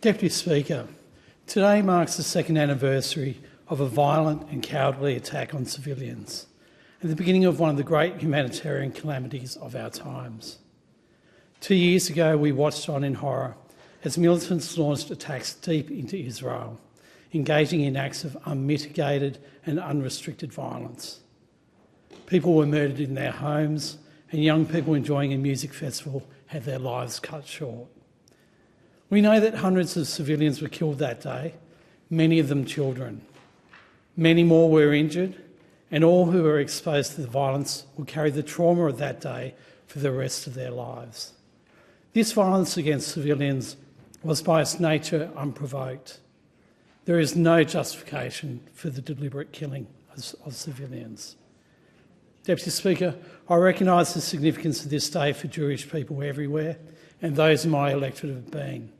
Deputy Speaker, today marks the second anniversary of a violent and cowardly attack on civilians and the beginning of one of the great humanitarian calamities of our times. 2 years ago, we watched on in horror as militants launched attacks deep into Israel, engaging in acts of unmitigated and unrestricted violence. People were murdered in their homes, and young people enjoying a music festival had their lives cut short. We know that hundreds of civilians were killed that day, many of them children. Many more were injured, and all who were exposed to the violence will carry the trauma of that day for the rest of their lives. This violence against civilians was by its nature unprovoked. There is no justification for the deliberate killing of civilians. Deputy Speaker, I recognise the significance of this day for Jewish people everywhere and those in my electorate have been.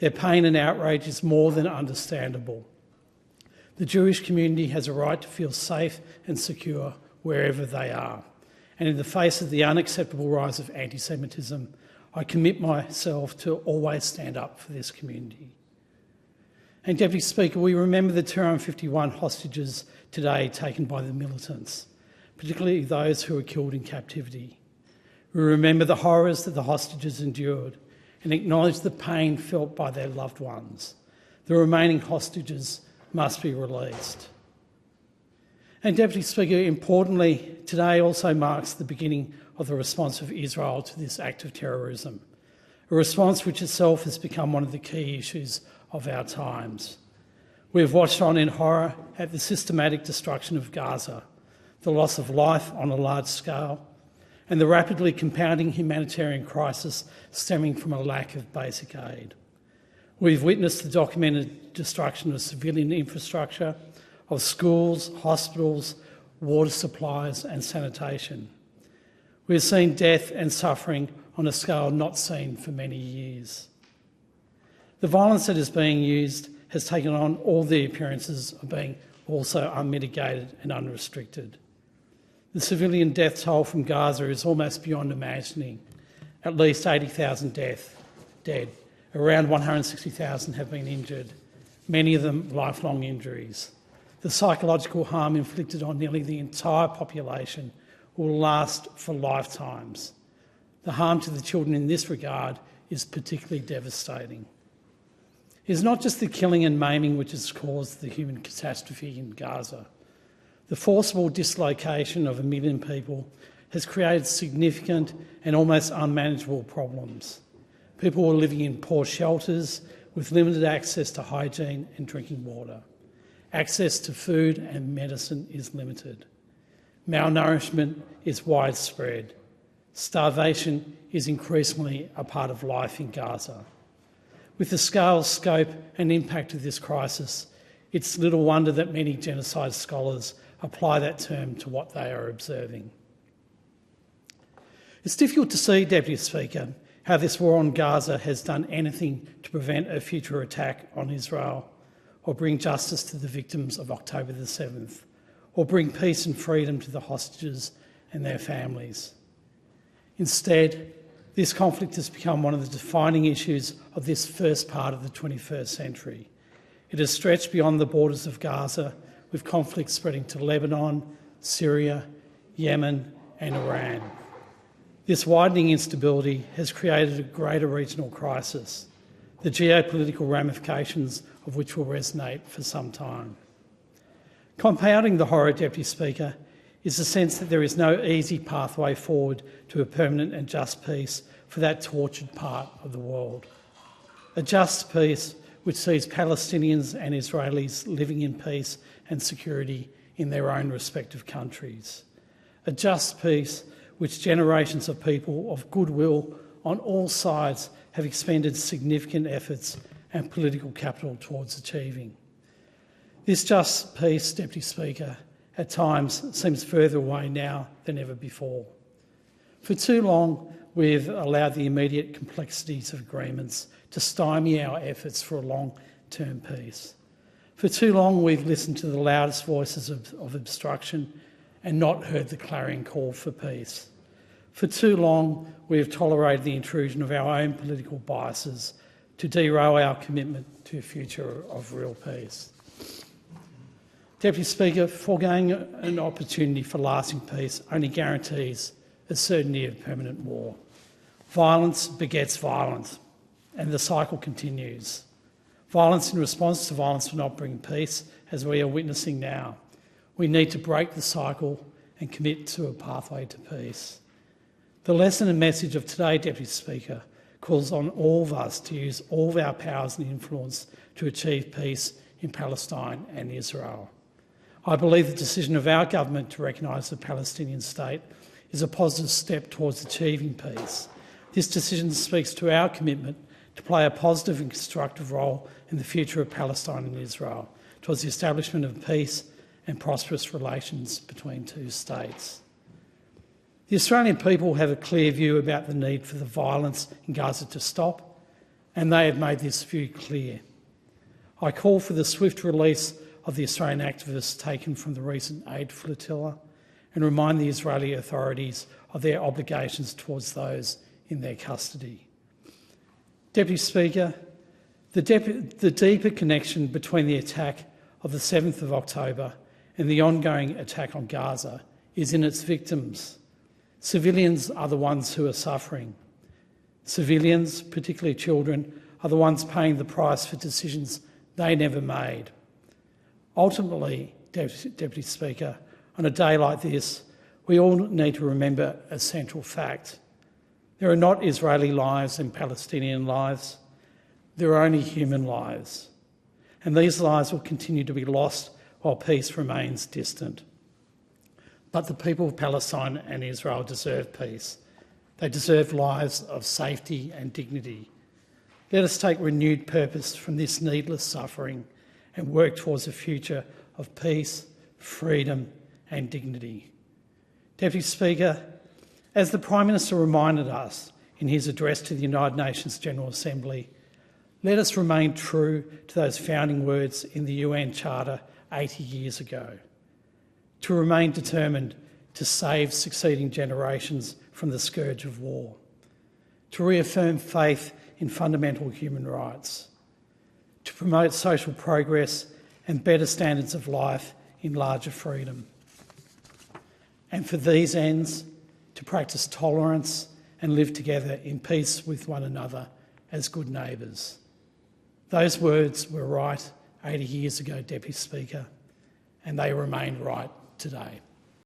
Their pain and outrage is more than understandable. The Jewish community has a right to feel safe and secure wherever they are. And in the face of the unacceptable rise of anti-Semitism, I commit myself to always stand up for this community. And Deputy Speaker, we remember the 251 hostages today taken by the militants, particularly those who were killed in captivity. We remember the horrors that the hostages endured and acknowledge the pain felt by their loved ones. The remaining hostages must be released. And Deputy Speaker, importantly, today also marks the beginning of the response of Israel to this act of terrorism, a response which itself has become one of the key issues of our times. We have watched on in horror at the systematic destruction of Gaza, the loss of life on a large scale, and the rapidly compounding humanitarian crisis stemming from a lack of basic aid. We've witnessed the documented destruction of civilian infrastructure, of schools, hospitals, water supplies and sanitation. We've seen death and suffering on a scale not seen for many years. The violence that is being used has taken on all the appearances of being also unmitigated and unrestricted. The civilian death toll from Gaza is almost beyond imagining. At least 80,000 dead. Around 160,000 have been injured, many of them lifelong injuries. The psychological harm inflicted on nearly the entire population will last for lifetimes. The harm to the children in this regard is particularly devastating. It is not just the killing and maiming which has caused the human catastrophe in Gaza. The forcible dislocation of 1 million people has created significant and almost unmanageable problems. People are living in poor shelters with limited access to hygiene and drinking water. Access to food and medicine is limited. Malnourishment is widespread. Starvation is increasingly a part of life in Gaza. With the scale, scope and impact of this crisis, it's little wonder that many genocide scholars apply that term to what they are observing. It's difficult to see, Deputy Speaker, how this war on Gaza has done anything to prevent a future attack on Israel or bring justice to the victims of October the 7th or bring peace and freedom to the hostages and their families. Instead, this conflict has become one of the defining issues of this first part of the 21st century. It has stretched beyond the borders of Gaza, with conflicts spreading to Lebanon, Syria, Yemen and Iran. This widening instability has created a greater regional crisis, the geopolitical ramifications of which will resonate for some time. Compounding the horror, Deputy Speaker, is the sense that there is no easy pathway forward to a permanent and just peace for that tortured part of the world. A just peace which sees Palestinians and Israelis living in peace and security in their own respective countries. A just peace which generations of people of goodwill on all sides have expended significant efforts and political capital towards achieving. This just peace, Deputy Speaker, at times seems further away now than ever before. For too long, we've allowed the immediate complexities of agreements to stymie our efforts for a long-term peace. For too long, we've listened to the loudest voices of obstruction and not heard the clarion call for peace. For too long, we have tolerated the intrusion of our own political biases to derail our commitment to a future of real peace. Deputy Speaker, foregoing an opportunity for lasting peace only guarantees the certainty of permanent war. Violence begets violence, and the cycle continues. Violence in response to violence will not bring peace, as we are witnessing now. We need to break the cycle and commit to a pathway to peace. The lesson and message of today, Deputy Speaker, calls on all of us to use all of our powers and influence to achieve peace in Palestine and Israel. I believe the decision of our government to recognise the Palestinian state is a positive step towards achieving peace. This decision speaks to our commitment to play a positive and constructive role in the future of Palestine and Israel, towards the establishment of peace and prosperous relations between two states. The Australian people have a clear view about the need for the violence in Gaza to stop, and they have made this view clear. I call for the swift release of the Australian activists taken from the recent aid flotilla and remind the Israeli authorities of their obligations towards those in their custody. Deputy Speaker, the deeper connection between the attack of the 7th of October and the ongoing attack on Gaza is in its victims. Civilians are the ones who are suffering. Civilians, particularly children, are the ones paying the price for decisions they never made. Ultimately, Deputy Speaker, on a day like this, we all need to remember a central fact. There are not Israeli lives and Palestinian lives. There are only human lives. And these lives will continue to be lost while peace remains distant. But the people of Palestine and Israel deserve peace. They deserve lives of safety and dignity. Let us take renewed purpose from this needless suffering and work towards a future of peace, freedom and dignity. Deputy Speaker, as the Prime Minister reminded us in his address to the United Nations General Assembly, let us remain true to those founding words in the UN Charter 80 years ago, to remain determined to save succeeding generations from the scourge of war, to reaffirm faith in fundamental human rights, to promote social progress and better standards of life in larger freedom, and for these ends, to practice tolerance and live together in peace with one another as good neighbours. Those words were right 80 years ago, Deputy Speaker, and they remain right today.